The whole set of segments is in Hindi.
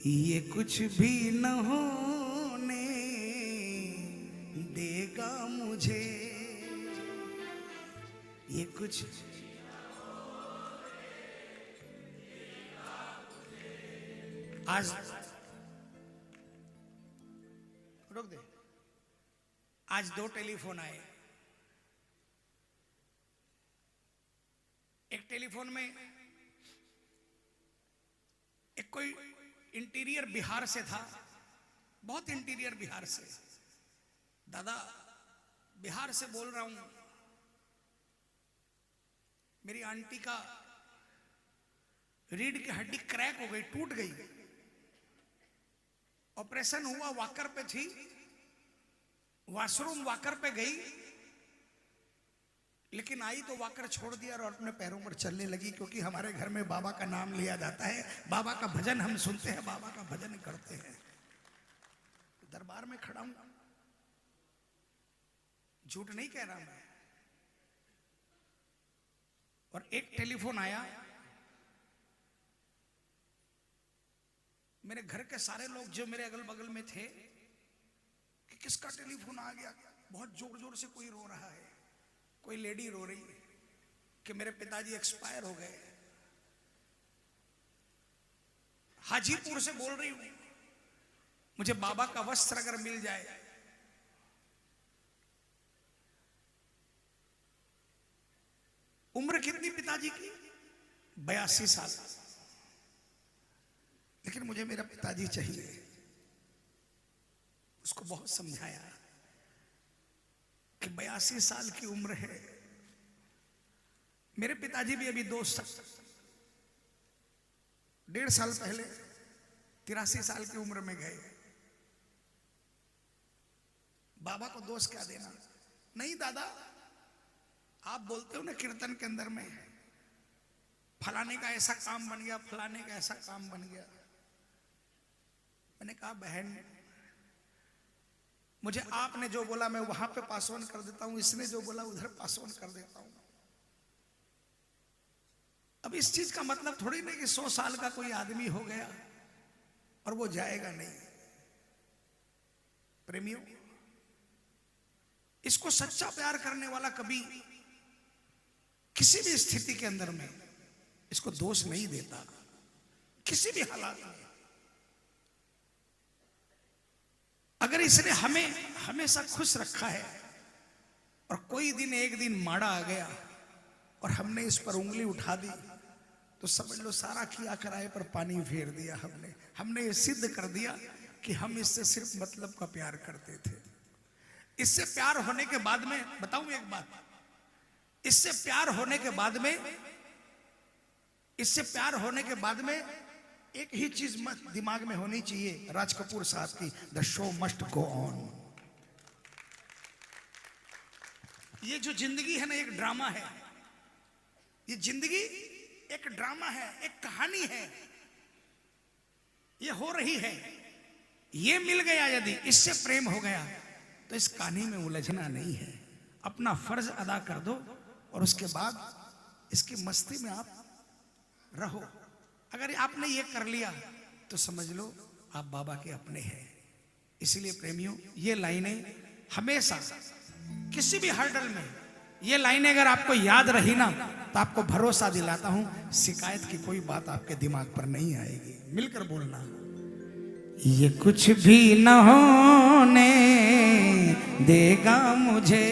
ये कुछ भी न होने देगा मुझे, ये कुछ आज रोक दे। आज 2 टेलीफोन आए। एक टेलीफोन में एक कोई इंटीरियर बिहार से था, बहुत इंटीरियर बिहार से। दादा बिहार से बोल रहा हूं, मेरी आंटी का रीढ़ की हड्डी क्रैक हो गई, टूट गई, ऑपरेशन हुआ, वॉकर पे थी, वॉशरूम वॉकर पे गई, लेकिन आई तो वॉकर छोड़ दिया और अपने पैरों पर चलने लगी। क्योंकि हमारे घर में बाबा का नाम लिया जाता है, बाबा का भजन हम सुनते हैं, बाबा का भजन करते हैं। दरबार में खड़ा हूं, झूठ नहीं कह रहा मैं। और एक टेलीफोन आया, मेरे घर के सारे लोग जो मेरे अगल बगल में थे कि किसका टेलीफोन आ गया, बहुत जोर जोर से कोई रो रहा है, कोई लेडी रो रही है कि मेरे पिताजी एक्सपायर हो गए। हाजीपुर से बोल रही हूं, मुझे बाबा का वस्त्र अगर मिल जाए। उम्र कितनी पिताजी की? 82 साल। लेकिन मुझे मेरा पिताजी चाहिए। उसको बहुत समझाया कि 82 साल की उम्र है। मेरे पिताजी भी अभी 1.5 साल पहले 83 साल की उम्र में गए। बाबा को दोष क्या देना? नहीं दादा, आप बोलते हो ना कीर्तन के अंदर में, फलाने का ऐसा काम बन गया, फलाने का ऐसा काम बन गया। मैंने कहा बहन, मुझे आपने जो बोला मैं वहां पे पास ऑन कर देता हूं, इसने जो बोला उधर पास ऑन कर देता हूं। अब इस चीज का मतलब थोड़ी नहीं कि 100 साल का कोई आदमी हो गया और वो जाएगा नहीं। प्रेमियों, इसको सच्चा प्यार करने वाला कभी किसी भी स्थिति के अंदर में इसको दोष नहीं देता, किसी भी हालात में। अगर इसने हमें हमेशा खुश रखा है और कोई दिन एक दिन माड़ा आ गया और हमने इस पर उंगली उठा दी, तो समझ लो सारा किया कराए पर पानी फेर दिया। हमने ये सिद्ध कर दिया कि हम इससे सिर्फ मतलब का प्यार करते थे। इससे प्यार होने के बाद में बताऊं एक बात, इससे प्यार होने के बाद में एक ही चीज दिमाग में होनी चाहिए, राज कपूर साहब की, the show must go on. ये जो जिंदगी है ना, एक ड्रामा है। ये जिंदगी एक ड्रामा है, एक कहानी है, ये हो रही है। ये मिल गया, यदि इससे प्रेम हो गया तो इस कहानी में उलझना नहीं है। अपना फर्ज अदा कर दो और उसके बाद इसकी मस्ती में आप रहो। अगर आपने ये कर लिया तो समझ लो आप बाबा के अपने हैं। इसलिए प्रेमियों, ये लाइनें हमेशा किसी भी हर्डल में, ये लाइनें अगर आपको याद रही ना, तो आपको भरोसा दिलाता हूं शिकायत की कोई बात आपके दिमाग पर नहीं आएगी। मिलकर बोलना, ये कुछ भी न होने देगा मुझे।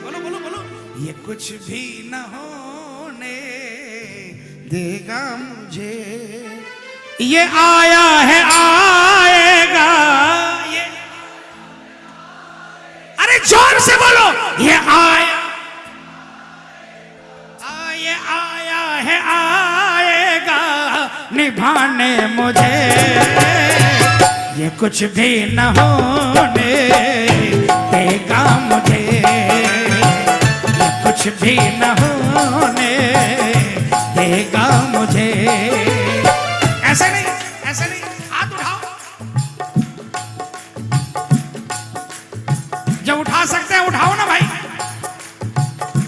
बोलो बोलो बोलो, ये कुछ भी न होने देगा मुझे। ये आया है आएगा, ये अरे जोर से बोलो, ये आया है आएगा निभाने मुझे। ये कुछ भी न होने देगा मुझे, ये कुछ भी न होने देगा मुझे। ऐसे नहीं, ऐसे नहीं, हाथ उठाओ। जब उठा सकते हैं उठाओ ना भाई,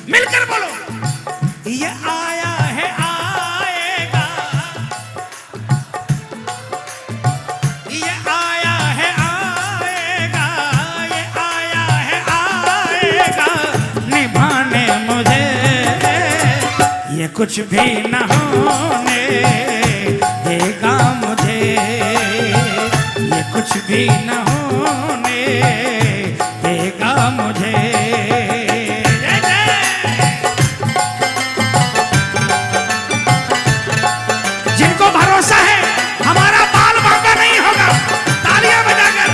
मिलकर बोलो, ये आया है आएगा ये कुछ भी न होने देगा मुझे, ये कुछ भी न होने देगा मुझे। जिनको भरोसा है हमारा बाल बांका नहीं होगा, तालियां बजाकर।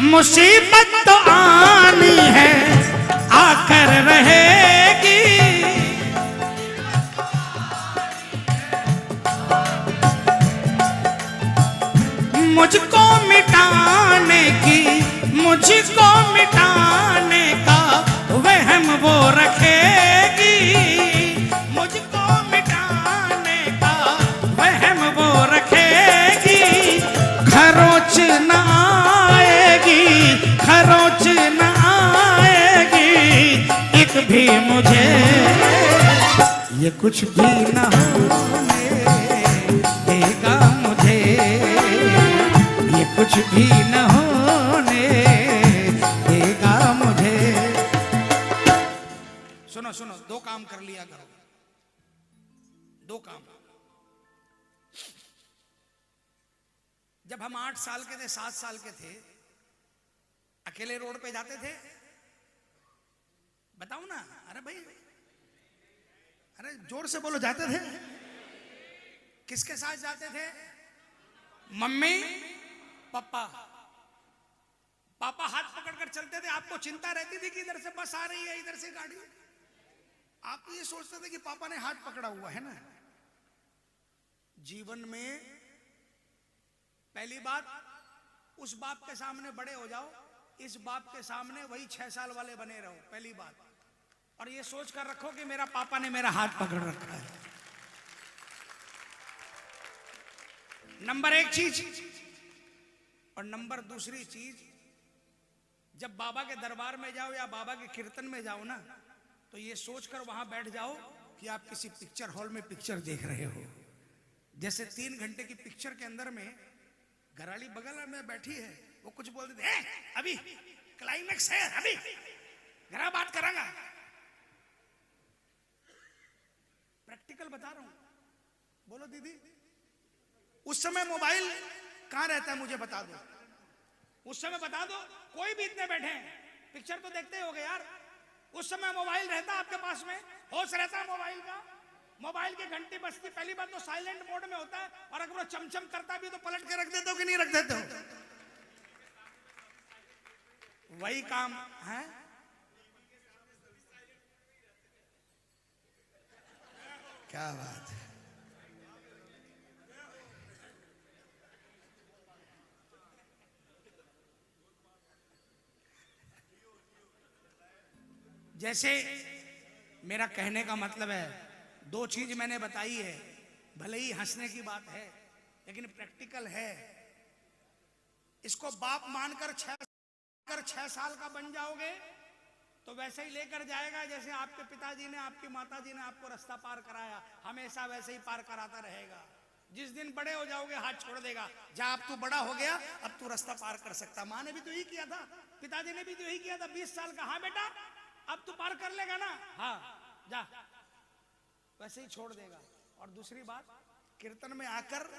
मुसीबत तो आनी है आकर रहेगी, मुझको मिटाने की, मुझको मिटाने का वहम वो रखेगी, मुझको मिटाने का वहम वो रखेगी। खरोच ना खरोच न आएगी एक भी मुझे, ये कुछ भी न होने देगा मुझे, ये कुछ भी न होने देगा मुझे। सुनो सुनो, दो काम कर लिया करो, दो काम। जब हम 8 साल के थे, 7 साल के थे, अकेले रोड पे जाते थे, बताओ ना, अरे भाई, अरे जोर से बोलो, जाते थे? किसके साथ जाते थे? Mummy papa. पापा हाथ पकड़कर चलते थे, आपको चिंता रहती थी कि इधर से बस आ रही है, इधर से गाड़ी। आप ये सोचते थे कि पापा ने हाथ पकड़ा हुआ है ना। जीवन में पहली बात, उस बाप के सामने बड़े हो जाओ, इस बाप के सामने वही 6 साल वाले बने रहो, पहली बात। और ये सोच कर रखो कि मेरा पापा ने मेरा हाथ पकड़ रखा है। नंबर 1 चीज। और नंबर दूसरी चीज, जब बाबा के दरबार में जाओ या बाबा के कीर्तन में जाओ ना, तो ये सोचकर वहां बैठ जाओ कि आप किसी पिक्चर हॉल में पिक्चर देख रहे हो। जैसे 3 घंटे की पिक्चर के अंदर में घराली बगल में बैठी है, वो कुछ बोल देते हैं, अभी क्लाइमेक्स है, अभी जरा बात करांगा। प्रैक्टिकल बता रहा हूं, बोलो दीदी। उस समय मोबाइल कहां रहता है मुझे बता दो, उस समय बता दो। कोई भी इतने बैठे हैं, पिक्चर तो देखते होगे यार। उस समय मोबाइल रहता आपके पास में, होश रहता है मोबाइल का। मोबाइल की घंटी बजती, पहली बात तो साइलेंट मोड में होता है, और अगर वो चमचम करता भी तो पलट के रख देते हो कि नहीं रख देते हो? वही काम है। क्या बात है। जैसे मेरा कहने का मतलब है, 2 चीज मैंने बताई है, भले ही हंसने की बात है लेकिन प्रैक्टिकल है। इसको बाप मानकर 6 साल का बन जाओगे तो वैसे ही लेकर जाएगा जैसे आपके पिताजी ने, आपकी माताजी ने आपको रास्ता पार कराया, हमेशा वैसे ही पार कराता रहेगा। जिस दिन बड़े हो जाओगे हाथ छोड़ देगा। जा अब तू बड़ा हो गया, अब तू रास्ता पार कर सकता। माँ ने भी तो यही किया था, पिताजी ने भी तो यही किया था। 20 साल का, हाँ बेटा अब तू पार कर लेगा ना, हाँ जा, वैसे ही छोड़ देगा। और दूसरी बात, कीर्तन में आकर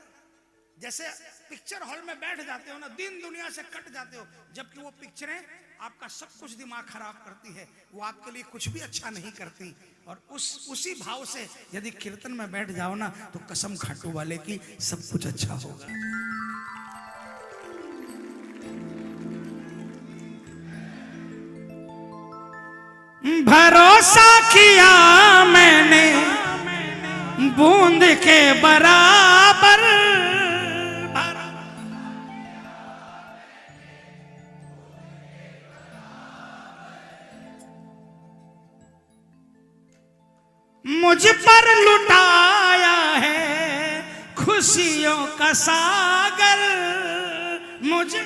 जैसे पिक्चर हॉल में बैठ जाते हो ना, दिन दुनिया से कट जाते हो, जबकि वो पिक्चरें आपका सब कुछ दिमाग खराब करती है, वो आपके लिए कुछ भी अच्छा नहीं करती। और उसी भाव से यदि कीर्तन में बैठ जाओ ना, तो कसम खाटू वाले की सब कुछ अच्छा होगा। भरोसा किया मैंने बूंद के बराबर, मुझ पर लुटाया है खुद खुशियों का सागर मुझे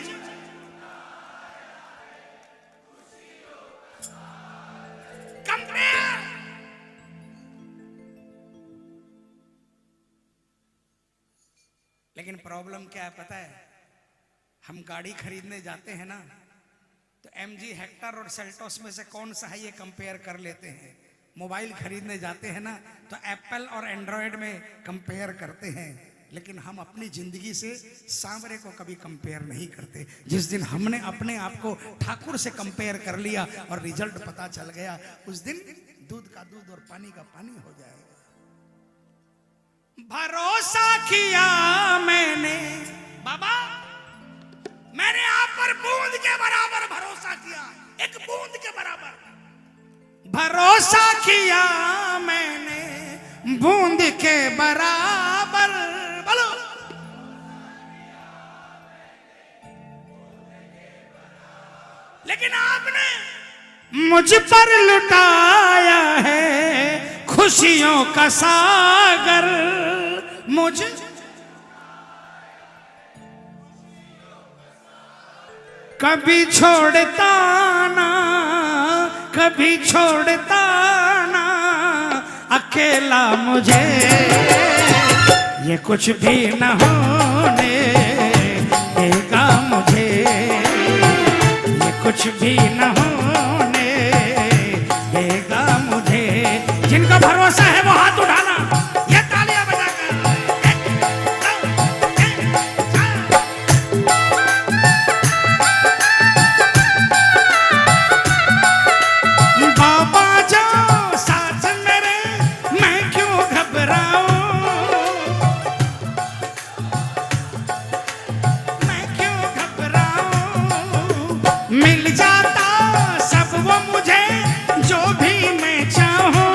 कंपेयर। लेकिन प्रॉब्लम क्या है पता है, हम गाड़ी खरीदने जाते हैं ना तो MG हेक्टर और सेल्टोस में से कौन सा है ये कंपेयर कर लेते हैं। मोबाइल खरीदने जाते हैं ना तो एप्पल और एंड्रॉयड में कंपेयर करते हैं। लेकिन हम अपनी जिंदगी से सांवरे को कभी कंपेयर नहीं करते। जिस दिन हमने अपने आप को ठाकुर से कंपेयर कर लिया और रिजल्ट पता चल गया, उस दिन दूध का दूध और पानी का पानी हो जाएगा। भरोसा किया मैंने बाबा, मैंने आप पर बूंद के बराबर भरोसा किया, एक बूंद के बराबर भरोसा किया मैंने, बूंद के बराबर। बोलो, लेकिन आपने मुझ पर लुटाया है खुशियों का सागर मुझे। कभी छोड़ता ना, कभी छोड़ता ना अकेला मुझे, ये कुछ भी न होने देगा मुझे, ये कुछ भी न होने देगा मुझे। जिनका भरोसा है वो हाथ उठाना, ये तालियां बजाकर। बाबा जाओ साथ मेरे, मैं क्यों घबराऊं, मैं क्यों घबराऊं। मिल जाता सब वो मुझे जो भी मैं चाहूं,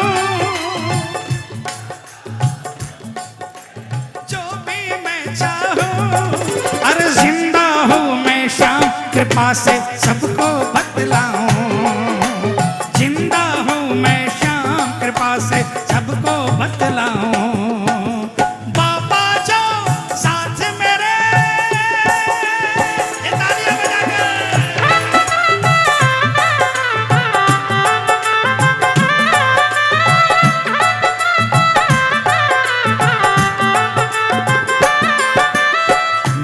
जो भी मैं चाहूं। अरे जिंदा हूं मैं शाम कृपा से सबको बतलाऊं, जिंदा हूं मैं शाम कृपा से सबको बतलाऊं। बाबा जो साथ मेरे, ये तालियां बजाकर।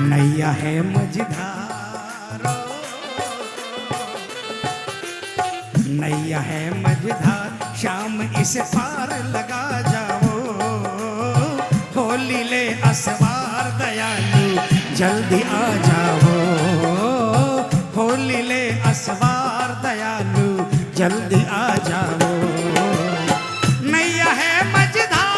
नैया है मझधारो, नैया है मझधार, शाम इस पार लगा जाओ। होली ले असवार दयालु जल्दी आ जाओ, होली ले असवार दयालु जल्दी आ जाओ। नैया है मझधार,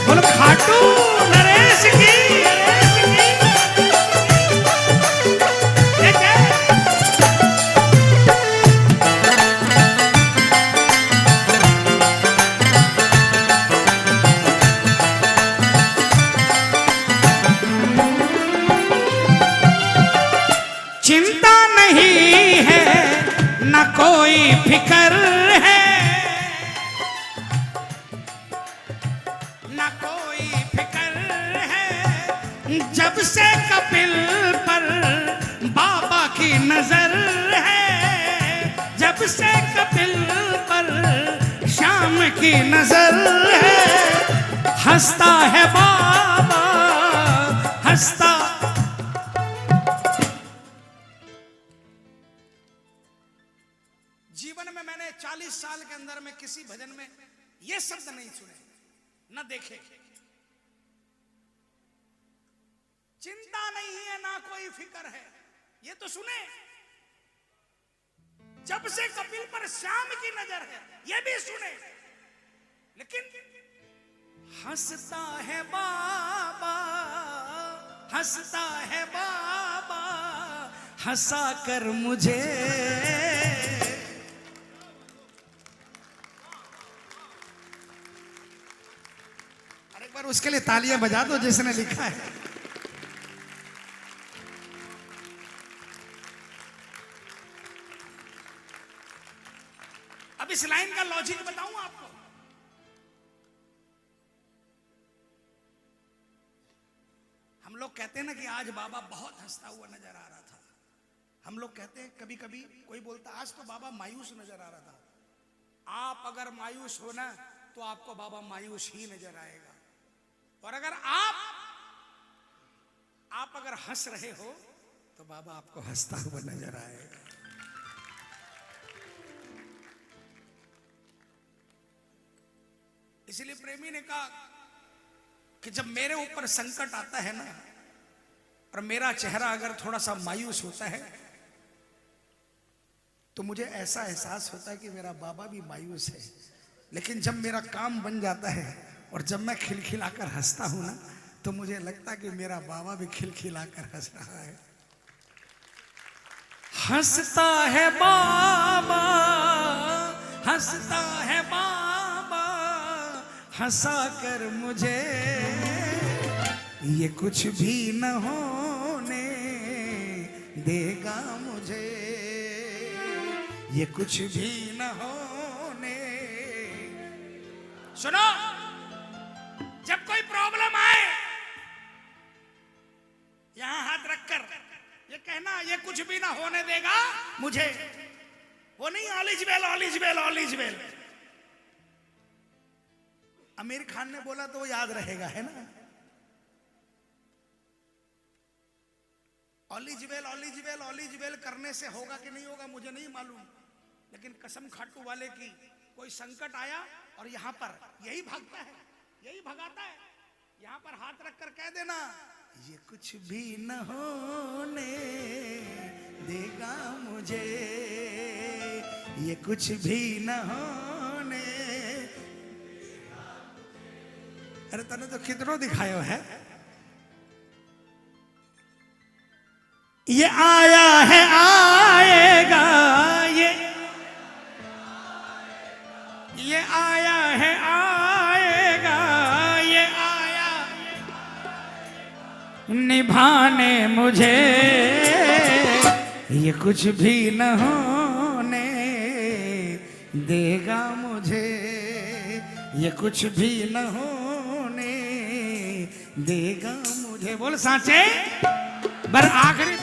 बोलो खाटू नरेश की। चिंता नहीं है न कोई फिकर है, न कोई फिकर है। जब से कपिल पर बाबा की नजर है, जब से कपिल पर शाम की नजर है। हंसता है बाबा, हंसता। जीवन में मैंने 40 साल के अंदर में किसी भजन में ये शब्द नहीं सुने न देखे। चिंता नहीं है ना कोई फिक्र है, ये तो सुने। जब से कपिल पर श्याम की नजर है, ये भी सुने। लेकिन हंसता है बाबा, हंसता है बाबा, हंसा कर मुझे। उसके लिए तालियां बजा दो जिसने लिखा है। अब इस लाइन का लॉजिक बताऊं आपको। हम लोग कहते हैं ना कि आज बाबा बहुत हंसता हुआ नजर आ रहा था। हम लोग कहते हैं कभी कभी, कोई बोलता आज तो बाबा मायूस नजर आ रहा था। आप अगर मायूस हो ना तो आपको बाबा मायूस ही नजर आएगा, और अगर आप अगर हंस रहे हो तो बाबा आपको हंसता हुआ नजर आएगा। इसलिए प्रेमी ने कहा कि जब मेरे ऊपर संकट आता है ना और मेरा चेहरा अगर थोड़ा सा मायूस होता है तो मुझे ऐसा एहसास होता है कि मेरा बाबा भी मायूस है। लेकिन जब मेरा काम बन जाता है और जब मैं खिलखिलाकर हंसता हूं ना तो मुझे लगता है कि मेरा बाबा भी खिलखिलाकर हंस रहा है। हंसता है बाबा, हंसता है बाबा, हंसा कर मुझे ये कुछ भी न होने देगा मुझे, ये कुछ भी न होने। सुनो, जब कोई प्रॉब्लम आए यहां हाथ रखकर ये कहना ये कुछ भी ना होने देगा मुझे, वो नहीं all is well, all is well, all is well. Aamir Khan ने बोला तो वो याद रहेगा, है ना? All is well, all is well, all is well करने से होगा कि नहीं होगा मुझे नहीं मालूम, लेकिन कसम खाटू वाले की कोई संकट आया और यहां पर यही भागता है, यही भगाता है। यहां पर हाथ रखकर कह देना ये कुछ भी न होने देगा मुझे, ये कुछ भी न होने। अरे तने तो कितनों दिखायो है। ये आया है आएगा, ये आया है आएगा, ये आया निभाने मुझे, ये कुछ भी न होने देगा मुझे, ये कुछ भी न होने देगा मुझे। बोल साचे बर आखिरी